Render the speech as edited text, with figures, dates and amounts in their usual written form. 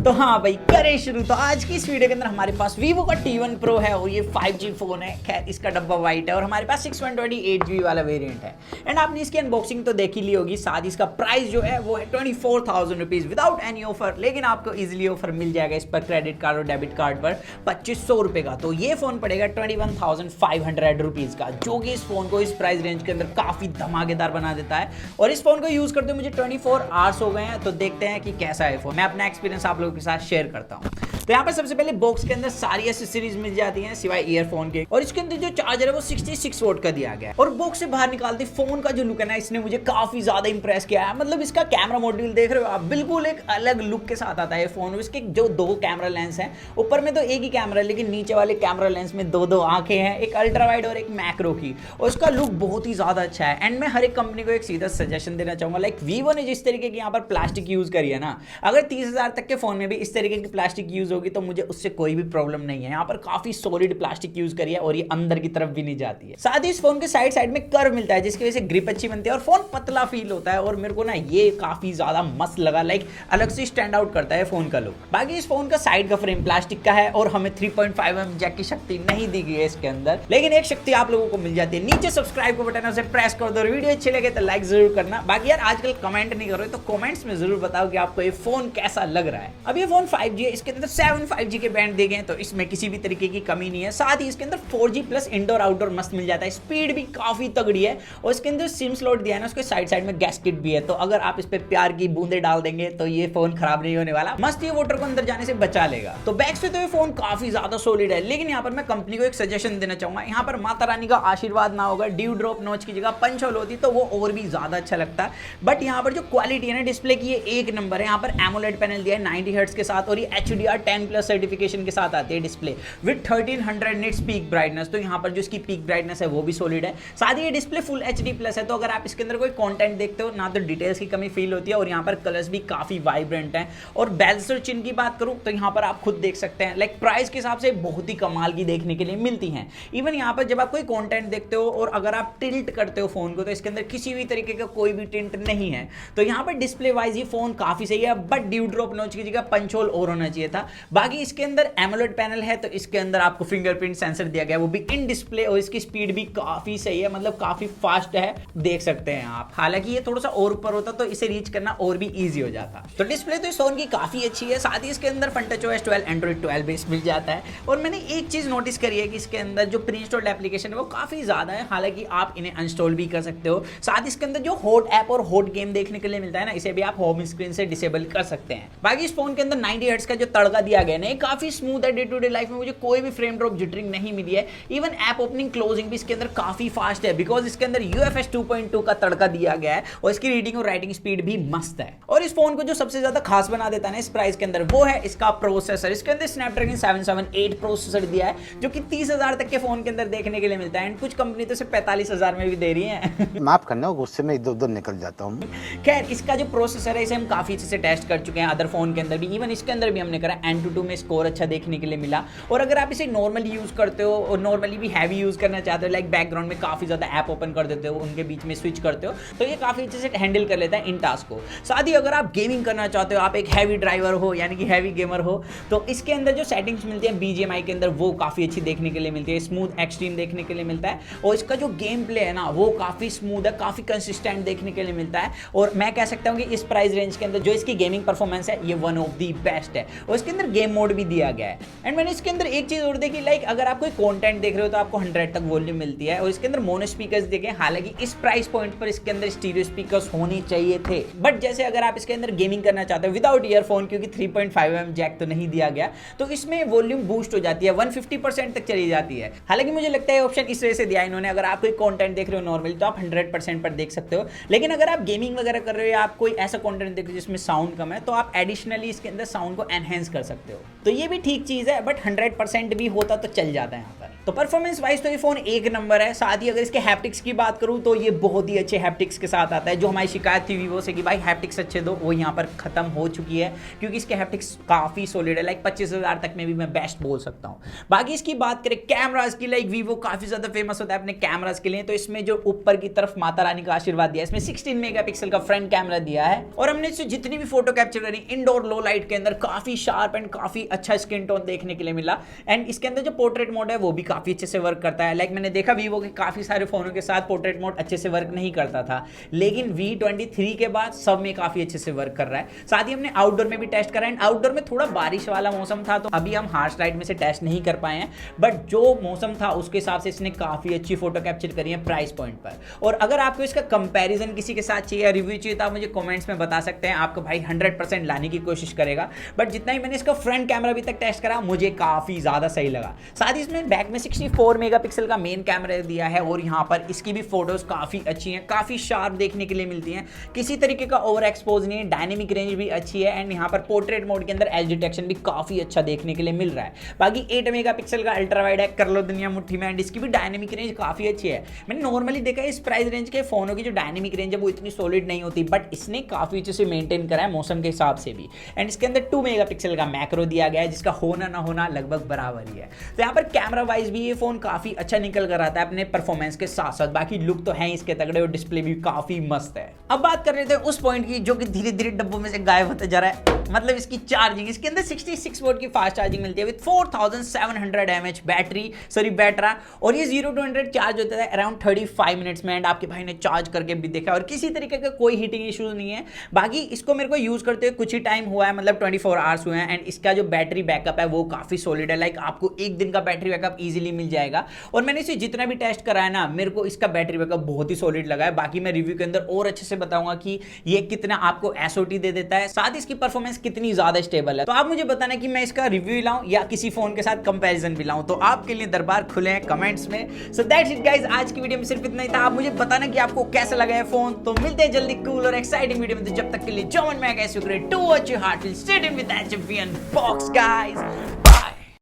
तो हाँ भाई करें शुरू। तो आज की इस वीडियो के अंदर हमारे पास Vivo का T1 Pro है और ये 5G फोन है। खैर इसका डब्बा वाइट है और हमारे पास 628GB वाला वेरिएंट है। एंड आपने इसकी अनबॉक्सिंग तो देख ही ली होगी। साथ ही इसका प्राइस जो है वो है 24,000 रुपीज विदाउट एनी ऑफर, लेकिन आपको इजिली ऑफर मिल जाएगा इस पर क्रेडिट कार्ड और डेबिट कार्ड पर 2500 रुपए का। तो ये फोन पड़ेगा 21,500 रुपीज का, जो कि इस फोन को इस प्राइस रेंज के अंदर काफी धमाकेदार बना देता है। और इस फोन को यूज करते हुए मुझे 24 आवर्स हो गए हैं। तो देखते हैं कि कैसा है फोन। मैं अपना एक्सपीरियंस आप लोगों के साथ शेयर करता हूं। तो यहाँ पर सबसे पहले बॉक्स के अंदर सारी एसेसरीज मिल जाती हैं सिवाय ईयरफोन के, और इसके अंदर जो चार्जर है वो 66 वोल्ट का दिया गया है। और बॉक्स से बाहर निकालते फोन का जो लुक है ना, इसने मुझे काफी ज्यादा इंप्रेस किया है। मतलब इसका कैमरा मॉड्यूल देख रहे हो आप, बिल्कुल एक अलग लुक के साथ आता है फोन। इसके जो दो कैमरा लेंस हैं, ऊपर में तो एक ही कैमरा है लेकिन नीचे वाले कैमरा लेंस में दो आंखें हैं, एक अल्ट्रा वाइड और एक मैक्रो की। और उसका लुक बहुत ही ज्यादा अच्छा है। एंड मैं हर एक कंपनी को एक सीधा सजेशन देना चाहूंगा, लाइक वीवो ने जिस तरीके की यहाँ पर प्लास्टिक यूज करी है ना, अगर 30,000 तक के फोन में भी इस तरीके की प्लास्टिक यूज होगी तो मुझे उससे कोई भी प्रॉब्लम नहीं है। यहाँ पर काफी सॉलिड प्लास्टिक यूज करी है और ये अंदर की तरफ भी नहीं जाती है। साथ ही इस फोन के साइड में कर्व मिलता है जिसकी वजह से ग्रिप अच्छी बनती है और फोन पतला फील होता है। और मेरे को ना ये काफी ज्यादा मस्त लगा, लाइक अलग से स्टैंड आउट करता है फोन का लुक। बाकी इस फोन का साइड का फ्रेम प्लास्टिक का है और हमें 3.5mm जैक की शक्ति नहीं दी गई है इसके अंदर, लेकिन एक शक्ति आप लोगों को मिल जाती है। नीचे सब्सक्राइब का बटन है उसे प्रेस कर दो और वीडियो अच्छी लगे तो लाइक जरूर करना। बाकी यार आजकल कमेंट नहीं कर रहे तो कमेंट्स में जरूर बताओ कि आपको ये फोन कैसा लग रहा है। अब ये फोन 5G है, इसके अंदर 7 5G के बैंड दिए गए हैं, तो इसमें किसी भी तरीके की कमी नहीं है। साथ ही इसके अंदर 4G प्लस इंडोर आउटडोर मस्त मिल जाता है, स्पीड भी काफी तगड़ी है। और इसके अंदर सिम स्लॉट दिया है ना, उसके साइड में गैस्केट भी है, तो अगर आप इस पे प्यार की बूंदे डाल देंगे तो ये फोन खराब नहीं होने वाला, मस्त ये वाटर को अंदर जाने से बचा लेगा। तो बैक से तो ये फोन काफी ज्यादा सॉलिड है, लेकिन यहाँ पर मैं कंपनी को एक सजेशन देना चाहूंगा। यहाँ पर माता रानी का आशीर्वाद ना होगा, ड्यू ड्रॉप नॉच की जगह पंच होल होती तो वो और भी ज्यादा अच्छा लगता। बट यहाँ पर जो क्वालिटी है ना डिस्प्ले की, ये एक नंबर है। यहाँ पर एमोलेड पैनल दिया है 90 हर्ट्ज के साथ और ये HDR10+ सर्टिफिकेशन के साथ आती है display with 1300 nits peak brightness. तो यहाँ पर जो इसकी पीक ब्राइटनेस है वो भी सॉलिड है। साथ ही ये डिस्प्ले फुल HD+ है, तो अगर आप इसके अंदर कोई कंटेंट देखते हो ना तो डिटेल्स की कमी फील होती है। और यहाँ पर कलर्स भी काफी वाइब्रेंट हैं। और बेल्स और चिन की बात करूं तो यहाँ पर आप खुद देख सकते हैं, लाइक प्राइस के हिसाब से बहुत ही कमाल की देखने के लिए मिलती हैं। इवन यहाँ पर जब आप कोई कंटेंट देखते हो और अगर आप टिल्ट करते हो फोन को तो इसके अंदर किसी भी तरीके का कोई भी टिल्ट नहीं है। तो यहाँ पर डिस्प्ले वाइज ये फोन काफी सही है, बट ड्यू ड्रॉप नॉच की जगह पंच होल और होना चाहिए था। बाकी इसके अंदर एमोलेड पैनल है, तो इसके अंदर आपको फिंगरप्रिंट सेंसर दिया गया, वो भी इन डिस्प्ले, और इसकी स्पीड भी काफी सही है, मतलब काफी फास्ट है, देख सकते हैं आप। हालांकि ये थोड़ा सा और ऊपर होता तो इसे रीच करना और भी इजी हो जाता। तो डिस्प्ले तो इस फोन की काफी अच्छी है। साथ ही इसके अंदर FunTouchOS 12 Android 12 बेस मिल जाता है। और मैंने एक चीज नोटिस करी है कि इसके अंदर जो प्री इंस्टॉल्ड एप्लीकेशन है वो काफी ज्यादा है, हालांकि आप इन्हें अनस्टॉल भी कर सकते हो। साथ ही इसके अंदर जो हॉट ऐप और हॉट गेम देखने के लिए मिलता है ना, इसे भी आप होम स्क्रीन से डिसेबल कर सकते हैं। बाकी इस फोन के अंदर 90 हर्ट्ज का जो तड़का दिया गया है काफी स्मूथ है। डे टू डे लाइफ में मुझे कोई भी फ्रेम ड्रॉप जिटरिंग नहीं मिली है। इवन ऐप ओपनिंग क्लोजिंग भी इसके अंदर काफी फास्ट है, बिकॉज इसके अंदर UFS 2.2 का तड़का दिया गया है और इसकी रीडिंग और राइटिंग स्पीड भी मस्त है। और इस फोन को जो सबसे ज्यादा खास बना देता है ना इस प्राइस के अंदर, वो है इसका प्रोसेसर। इसके अंदर स्नैपड्रैगन 778 प्रोसेसर दिया है, जो कि 30,000 तक के फोन के अंदर देखने के लिए मिलता है। एंड कुछ कंपनी तो सिर्फ 45,000 में भी दे रही है। माफ करना, गुस्से में इधर उधर निकल जाता हूँ। खैर इसका जो प्रोसेसर है इसे हम काफी अच्छे से टेस्ट कर चुके हैं अदर फोन के अंदर भी। इवन इसके अंदर भी हमने करा AnTuTu में स्कोर अच्छा देखने के लिए मिला। और अगर आप इसे नॉर्मली यूज करते हो और नॉर्मली भी हैवी यूज करना चाहते हो, लाइक बैकग्राउंड में काफी ज्यादा ऐप ओपन कर देते हो, उनके बीच में स्विच करते हो, तो ये काफी अच्छे से हैंडल कर लेता है इन टास्क को। साथ ही अगर आप गेमिंग करना चाहते हो, आप एक हैवी ड्राइवर हो यानी कि हैवी गेमर हो, तो इसके अंदर जो सेटिंग्स मिलती है BGMI के अंदर वो काफी अच्छी देखने के लिए मिलती है। स्मूथ एक्सट्रीम देखने के लिए मिलता है और इसका जो गेम प्ले है ना वो काफी स्मूथ है, काफी कंसिस्टेंट देखने के लिए मिलता है। और मैं कह सकता हूँ कि इस प्राइस रेंज के अंदर जो इसकी गेमिंग परफॉर्मेंस है ये वन ऑफ दी बेस्ट है। और इसके अंदर गेम मोड भी दिया गया है। एंड मैंने इसके अंदर एक चीज और देखी, लाइक अगर आप कोई कंटेंट देख रहे हो तो आपको 100 तक वॉल्यूम मिलती है। और इसके अंदर मोनो स्पीकर्स देखे, हालांकि इस प्राइस पॉइंट पर इसके अंदर स्टीरियो स्पीकर्स होने चाहिए थे। बट जैसे अगर आप इसके अंदर गेमिंग करना चाहते हो विदाउट ईयरफोन, क्योंकि 3.5mm जैक तो नहीं दिया गया, तो इसमें वॉल्यूम बूस्ट हो जाती है, 150% तक चली जाती है। हालांकि मुझे लगता है ऑप्शन इस वजह से दिया इन्होंने, अगर आप कोई कंटेंट देख रहे हो नॉर्मली तो आप 100% पर देख सकते हो। लेकिन अगर आप गेमिंग वगैरह कर रहे हो या आप कोई ऐसा कंटेंट देख रहे हो जिसमें साउंड कम है, तो आप एडिशनली इसके अंदर साउंड को एनहेंस कर सकते हो। तो ये भी ठीक चीज है, बट 100% भी होता तो चल जाता है यहाँ पर। तो परफॉर्मेंस वाइज तो ये फोन एक नंबर है। साथ ही अगर इसके हैप्टिक्स की बात करूं तो ये बहुत ही अच्छे हैप्टिक्स के साथ आता है। जो हमारी शिकायत थी वीवो से कि भाई हैप्टिक्स अच्छे दो, वो यहाँ पर खत्म हो चुकी है, क्योंकि इसके हैप्टिक्स काफी सॉलिड है। लाइक 25,000 तक में भी मैं बेस्ट बोल सकता हूँ। बाकी इसकी बात करें कैमराज की, लाइक वीवो काफी ज्यादा फेमस होता है अपने कैमराज के लिए, तो इसमें जो ऊपर की तरफ माता रानी का आशीर्वाद दिया है, इसमें 16 मेगापिक्सल का फ्रंट कैमरा दिया है। और हमने इससे जितनी भी फोटो कैप्चर करी इंडोर लो लाइट के अंदर, काफी शार्प एंड काफी अच्छा स्किन टोन देखने के लिए मिला। एंड इसके अंदर जो पोर्ट्रेट मोड है वो भी काफी अच्छे से वर्क करता है। लाइक मैंने देखा वीवो के काफी सारे फोनों के साथ पोर्ट्रेट मोड अच्छे से वर्क नहीं करता था, लेकिन V23 के बाद सब में काफी अच्छे से वर्क कर रहा है। साथ ही हमने आउटडोर में भी टेस्ट करा है। आउटडोर में थोड़ा बारिश वाला मौसम था, तो अभी हम हार्श लाइट में से टेस्ट नहीं कर पाए हैं, बट जो मौसम था उसके हिसाब से इसने काफी अच्छी फोटो कैप्चर करी है प्राइस पॉइंट पर। और अगर आपको इसका कंपैरिजन किसी के साथ चाहिए, रिव्यू चाहिए, तो आप मुझे कमेंट्स में बता सकते हैं। आपको भाई 100% लाने की कोशिश करेगा, बट जितना ही मैंने इसका फ्रंट कैमरा अभी तक टेस्ट करा मुझे काफी ज्यादा सही लगा। साथ ही इसमें बैक में 64 मेगापिक्सल का मेन कैमरा दिया है, और यहाँ पर इसकी भी फोटोज काफी अच्छी हैं, काफी शार्प देखने के लिए मिलती हैं, किसी तरीके का ओवर एक्सपोज नहीं है, डायनेमिक रेंज भी अच्छी है। एंड यहाँ पर पोर्ट्रेट मोड के अंदर एज डिटेक्शन भी काफी अच्छा देखने के लिए मिल रहा है। बाकी 8 मेगापिक्सल का अल्ट्रा वाइड है, कर लो दुनिया मुट्ठी में, एंड इसकी भी डायनेमिक रेंज काफी अच्छी है। मैंने नॉर्मली देखा है इस प्राइस रेंज के फोनों की जो डायनेमिक रेंज है वो इतनी सॉलिड नहीं होती, बट इसने काफी अच्छे से मेंटेन करा है मौसम के हिसाब से भी। एंड इसके अंदर 2 मेगापिक्सल का मैक्रो दिया गया है, जिसका होना ना होना लगभग बराबर ही है। तो यहाँ पर कैमरा वाइज भी ये फोन काफी अच्छा निकल कर आता है अपने परफॉर्मेंस के साथ साथ। बाकी लुक तो है इसके तगड़े, और डिस्प्ले भी काफी मस्त है। अब बात कर रहे थे उस पॉइंट की जो कि धीरे धीरे डब्बों में से गायब होता जा रहा है, मतलब इसकी चार्जिंग। इसके अंदर 66 वोल्ट की फास्ट चार्जिंग मिलती है विद 4700 mAh बैटरा, और ये 0 to 100 चार्ज होता है अराउंड 35 मिनट्स में। एंड आपके भाई ने चार्ज करके भी देखा, और किसी तरीके का कोई हीटिंग इश्यूज नहीं है। बाकी इसको मेरे को यूज करते हुए कुछ ही टाइम हुआ है, मतलब 24 आवर्स हुए हैं। एंड इसका जो बैटरी बैकअप है वो काफी सॉलिड है, लाइक आपको एक दिन का बैटरी बैकअप इजीली मिल जाएगा। और मैंने इसे जितना भी टेस्ट करा है ना, मेरे को इसका बैटरी बैकअप बहुत ही सॉलिड लगा है। बाकी मैं रिव्यू के अंदर और अच्छे से बताऊंगा कि ये कितना आपको एसओटी दे देता है, साथ ही इसकी परफॉर्मेंस कितनी ज्यादा स्टेबल है। तो आप मुझे बताना कि मैं इसका रिव्यू लाऊं या किसी फोन के साथ कंपैरिजन भी लाऊं, तो आपके लिए दरबार खुले हैं कमेंट्स में। सो दैट्स इट गाइस, आज की वीडियो में सिर्फ इतना ही था। आप मुझे बताना कि आपको कैसा लगा है फोन। तो मिलते हैं जल्दी कूल और एक्साइटिंग वीडियो में, तो जब तक के लिए जो मन में कैसे to watch your heart will stay in with HFV unbox guys.